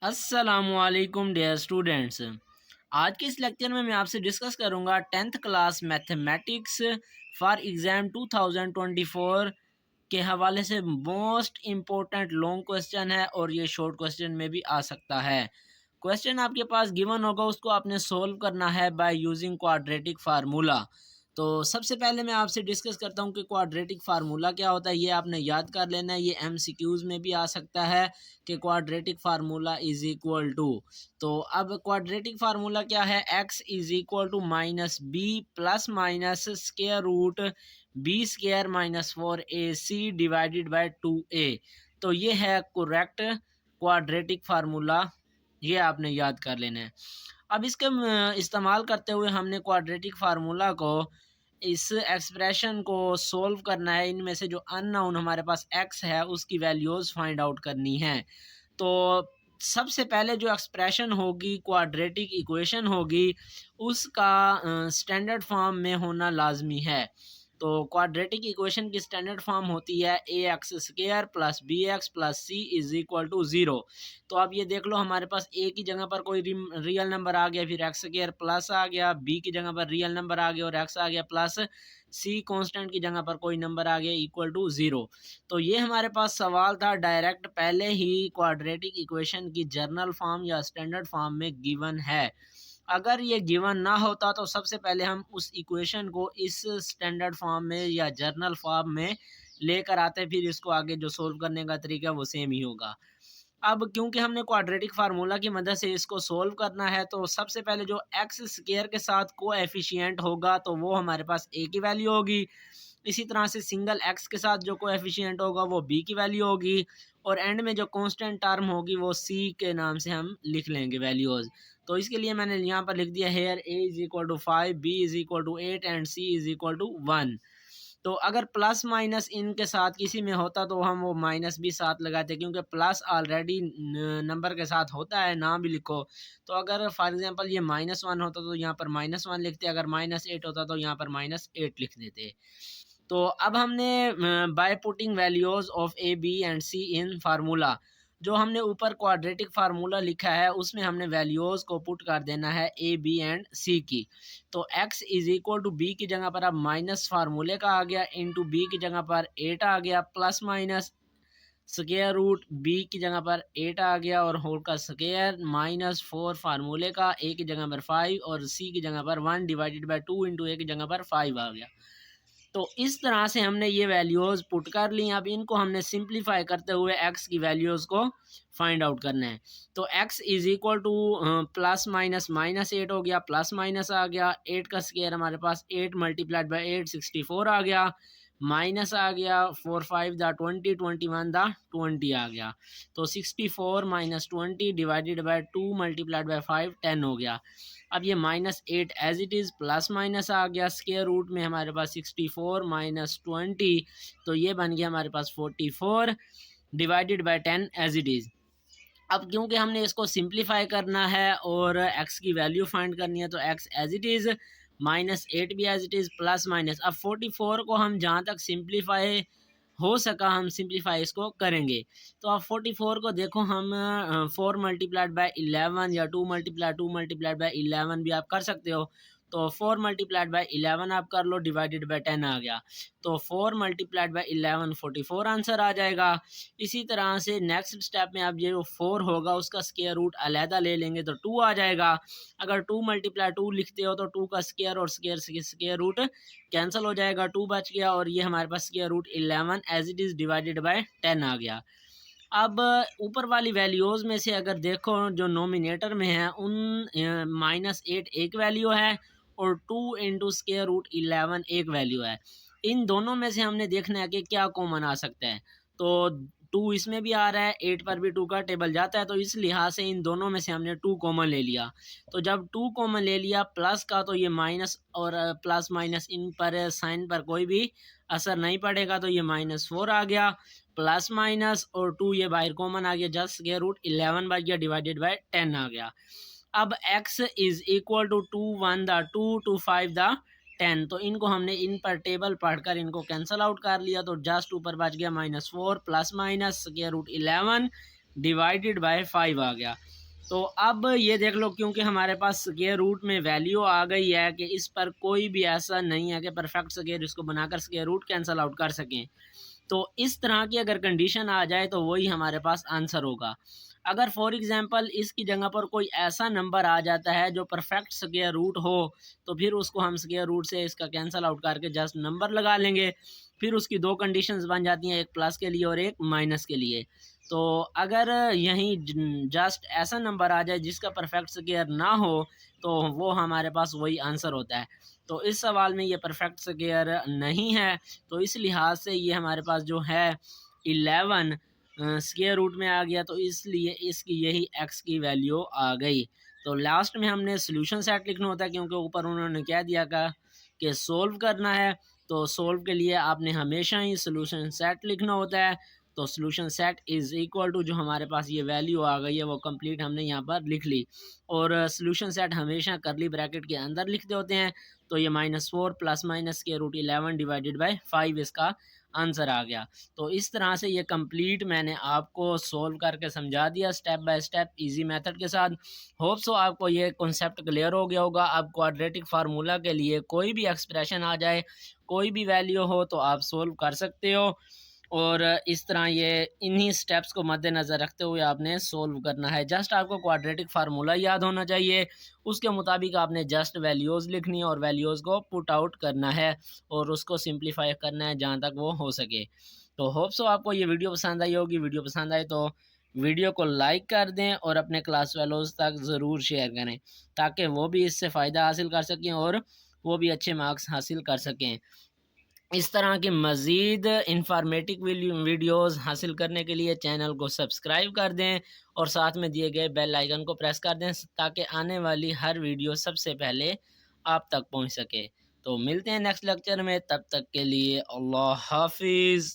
अस्सलामुअलैकुम dear students. आज के इस लेक्चर में मैं आपसे डिस्कस करूंगा tenth class mathematics for exam 2024 के हवाले से। मोस्ट इम्पोर्टेंट लॉन्ग क्वेश्चन है और ये शॉर्ट क्वेश्चन में भी आ सकता है। क्वेश्चन आपके पास गिवन होगा, उसको आपने सोल्व करना है बाय यूजिंग क्वाड्रेटिक फार्मूला। तो सबसे पहले मैं आपसे डिस्कस करता हूँ कि क्वाड्रेटिक फार्मूला क्या होता है। ये आपने याद कर लेना है, ये एमसीक्यूज में भी आ सकता है कि quadratic formula is equal to. तो अब क्वाड्रेटिक फार्मूला क्या है, x is equal to minus b plus minus square root b square minus 4ac divided by 2a। तो ये है करेक्ट क्वाड्रेटिक फार्मूला, ये आपने याद कर लेना है। अब इसके इस्तेमाल करते हुए हमने क्वाड्रेटिक फार्मूला को, इस एक्सप्रेशन को सोल्व करना है। इनमें से जो अननोन हमारे पास एक्स है उसकी वैल्यूज़ फाइंड आउट करनी है। तो सबसे पहले जो एक्सप्रेशन होगी, क्वाड्रेटिक इक्वेशन होगी, उसका स्टैंडर्ड फॉर्म में होना लाजमी है। तो क्वाड्रेटिक इक्वेशन की स्टैंडर्ड फॉर्म होती है A X square plus B X plus C is equal to zero. तो अब ये देख लो, हमारे पास ए की जगह पर कोई रियल नंबर आ गया, फिर एक्स स्क्र प्लस आ गया, बी की जगह पर रियल नंबर आ गया और एक्स आ गया प्लस, सी कांस्टेंट की जगह पर कोई नंबर आ गया इक्वल टू ज़ीरो। तो ये हमारे पास सवाल था डायरेक्ट, पहले ही क्वाड्रेटिक इक्वेशन की जर्नल फॉर्म या स्टैंडर्ड फॉर्म में गिवन है। अगर ये गिवन ना होता तो सबसे पहले हम उस इक्वेशन को इस स्टैंडर्ड फॉर्म में या जर्नल फॉर्म में लेकर आते, फिर इसको आगे जो सोल्व करने का तरीका वो सेम ही होगा। अब क्योंकि हमने क्वाड्रेटिक फार्मूला की मदद से इसको सोल्व करना है, तो सबसे पहले जो एक्स स्क्वायर के साथ कोएफिशिएंट होगा तो वो हमारे पास ए की वैल्यू होगी। इसी तरह से सिंगल एक्स के साथ जो कोएफिशिएंट होगा वो बी की वैल्यू होगी, और एंड में जो कांस्टेंट टर्म होगी वो सी के नाम से हम लिख लेंगे वैल्यूज़। तो इसके लिए मैंने यहाँ पर लिख दिया here a is equal to 5, b is equal to 8 and c is equal to 1। तो अगर प्लस माइनस इनके साथ किसी में होता तो हम वो माइनस भी साथ लगाते, क्योंकि प्लस ऑलरेडी नंबर के साथ होता है, ना भी लिखो। तो अगर फॉर एग्जांपल ये -1 होता तो यहाँ पर -1 लिखते, अगर -8 होता तो यहाँ पर -8 लिख देते। तो अब हमने by putting values of a b and c in formula, जो हमने ऊपर क्वाड्रेटिक फार्मूला लिखा है उसमें हमने वैल्यूज को पुट कर देना है ए बी एंड सी की। तो x is equal to B की जगह पर अब माइनस फार्मूले का आ गया, इंटू बी की जगह पर 8 आ गया, plus minus square root b की जगह पर 8 आ गया और होल का स्क्वायर माइनस 4 फार्मूले का, ए की जगह पर 5 और सी की जगह पर 1 डिवाइडेड बाय 2 इंटू ए की जगह पर 5 आ गया। तो इस तरह से हमने ये वैल्यूज़ पुट कर ली। अब इनको हमने सिंप्लीफाई करते हुए x की वैल्यूज़ को फाइंड आउट करना है। तो x is equal two plus minus -8 हो गया, प्लस माइनस आ गया, 8 का स्क्वायर हमारे पास 8 मल्टीप्लाइड बाई 8 64 आ गया, माइनस आ गया 4 5 द 20 21 द 20 आ गया। तो 64 minus 20 divided by 2 multiplied by 5 10 हो गया। अब ये -8 as it is, plus minus आ गया, स्क्वायर रूट में हमारे पास 64 माइनस 20, तो ये बन गया हमारे पास 44 divided by 10 as it is. अब क्योंकि हमने इसको सिंप्लीफाई करना है और x की वैल्यू फाइंड करनी है, तो x एज इट इज़, -8 भी as it is, plus minus. अब 44 को हम जहाँ तक सिंप्लीफाई हो सका हम सिंप्लीफाई इसको करेंगे। तो अब 44 को देखो, हम 4 मल्टीप्लाइड बाय 11 या 2 मल्टीप्लाइड बाय 11 भी आप कर सकते हो। तो 4 मल्टीप्लाइड बाय 11 आप कर लो, डिवाइडेड बाय 10 आ गया। तो 4 मल्टीप्लाइड बाय 11 44 आंसर आ जाएगा। इसी तरह से नेक्स्ट स्टेप में अब ये जो 4 होगा उसका स्क्वायर रूट अलहदा ले लेंगे तो 2 आ जाएगा। अगर 2 मल्टीप्लाई 2 लिखते हो तो 2 का स्क्वायर और स्क्वायर रूट कैंसिल हो जाएगा, 2 बच गया और ये हमारे पास square root 11 as it is divided by 10 आ गया। अब ऊपर वाली वैल्यूज़ में से अगर देखो जो नोमिनेटर में है उन -8 एक वैल्यू है और 2 इंटू स्क्वायर रूट 11 एक वैल्यू है। इन दोनों में से हमने देखना है कि क्या कॉमन आ सकता है। तो 2 इसमें भी आ रहा है, 8 पर भी 2 का टेबल जाता है, तो इस लिहाज से इन दोनों में से हमने 2 कॉमन ले लिया। तो जब 2 कॉमन ले लिया प्लस का, तो ये माइनस और प्लस माइनस इन पर साइन पर कोई भी असर नहीं पड़ेगा, तो ये -4 आ गया, प्लस माइनस और 2 ये बाहर कॉमन आ गया, जस्ट स्क्वायर रूट 11 बच गया डिवाइडेड बाय 10 आ गया। अब x इज इक्वल टू 2 1 द 2 2 5 द 10, तो इनको हमने इन पर टेबल पढ़कर इनको कैंसिल आउट कर लिया, तो जस्ट ऊपर बच गया -4 plus minus square root 11 divided by 5 आ गया। तो अब ये देख लो, क्योंकि हमारे पास स्क्वायर रूट में वैल्यू आ गई है कि इस पर कोई भी ऐसा नहीं है कि परफेक्ट स्क्वायर इसको बनाकर स्क्वायर रूट कैंसिल आउट कर सकें। तो इस तरह की अगर कंडीशन आ जाए तो वही हमारे पास आंसर होगा। अगर फॉर एग्जांपल इसकी जगह पर कोई ऐसा नंबर आ जाता है जो परफेक्ट स्क्वायर रूट हो, तो फिर उसको हम स्क्वायर रूट से इसका कैंसिल आउट करके जस्ट नंबर लगा लेंगे। फिर उसकी दो कंडीशंस बन जाती हैं, एक प्लस के लिए और एक माइनस के लिए। तो अगर यहीं जस्ट ऐसा नंबर आ जाए जिसका परफेक्ट स्क्वायर ना हो, तो वो हमारे पास वही आंसर होता है। तो इस सवाल में ये परफेक्ट स्क्वायर नहीं है, तो इस लिहाज से ये हमारे पास जो है 11 स्क्वायर रूट में आ गया, तो इसलिए इसकी यही एक्स की वैल्यू आ गई। तो लास्ट में हमने सोल्यूशन सेट लिखना होता है, क्योंकि ऊपर उन्होंने क्या दिया का कि सोल्व करना है। तो सोल्व के लिए आपने हमेशा ही सोल्यूशन सेट लिखना होता है। तो solution set is equal to जो हमारे पास ये वैल्यू आ गई है वो कंप्लीट हमने यहाँ पर लिख ली। और सोल्यूशन सेट हमेशा करली ब्रैकेट के अंदर लिखते होते हैं। तो ये -4 प्लस माइनस के रूट 11 डिवाइडेड बाय 5 इसका आंसर आ गया। तो इस तरह से ये कंप्लीट मैंने आपको सोल्व करके समझा दिया step by step easy method के साथ। होप सो आपको ये कॉन्सेप्ट क्लियर हो गया होगा। अब क्वाड्रेटिक फार्मूला के लिए कोई भी एक्सप्रेशन आ जाए, कोई भी वैल्यू हो, तो आप सोल्व कर सकते हो। और इस तरह ये इन्हीं स्टेप्स को मद्देनज़र रखते हुए आपने सोल्व करना है। जस्ट आपको क्वाड्रेटिक फार्मूला याद होना चाहिए, उसके मुताबिक आपने जस्ट वैल्यूज़ लिखनी है और वैल्यूज़ को पुट आउट करना है और उसको सिंप्लीफाई करना है जहाँ तक वो हो सके। तो होप सो आपको ये वीडियो पसंद आई होगी। वीडियो पसंद आए तो वीडियो को लाइक कर दें और अपने क्लास फेलोज़ तक ज़रूर शेयर करें, ताकि वो भी इससे फ़ायदा हासिल कर सकें और वो भी अच्छे मार्क्स हासिल कर सकें। इस तरह की मज़ीद इंफॉर्मेटिव वीडियोज़ हासिल करने के लिए चैनल को सब्सक्राइब कर दें और साथ में दिए गए बेल आइकन को प्रेस कर दें, ताकि आने वाली हर वीडियो सबसे पहले आप तक पहुंच सके। तो मिलते हैं नेक्स्ट लेक्चर में, तब तक के लिए अल्लाह हाफिज़।